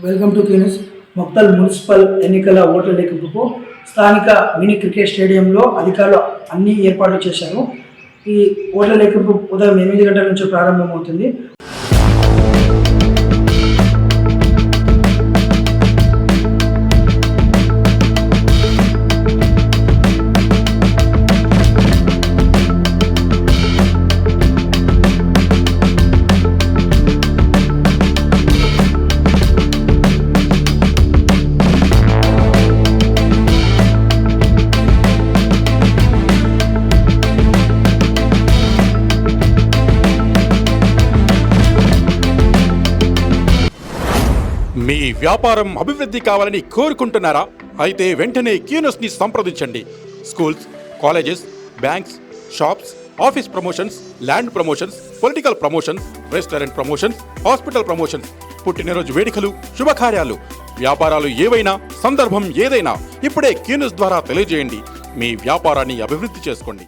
Welcome to క్యూనిస్. Makthal municipal ఎన్నికల ఓట్ల లెక్కింపుకు స్థానిక మినీ క్రికెట్ స్టేడియంలో అధికారులు అన్ని ఏర్పాట్లు చేశారు. ఈ ఓట్ల లెక్కింపు ఉదయం 8 గంటల నుంచి ప్రారంభమవుతుంది. మీ వ్యాపారం అభివృద్ధి కావాలని కోరుకుంటున్నారా? అయితే వెంటనే క్యూనిస్ని సంప్రదించండి. Schools, colleges, banks, shops, office promotions, land promotions, political promotions, restaurant promotions, hospital promotions, పుట్టినరోజు వేడుకలు, శుభకార్యాలు, వ్యాపారాలు ఏవైనా, సందర్భం ఏదైనా ఇప్పుడే క్యూనిస్ ద్వారా తెలియజేయండి. మీ వ్యాపారాన్ని అభివృద్ధి చేసుకోండి.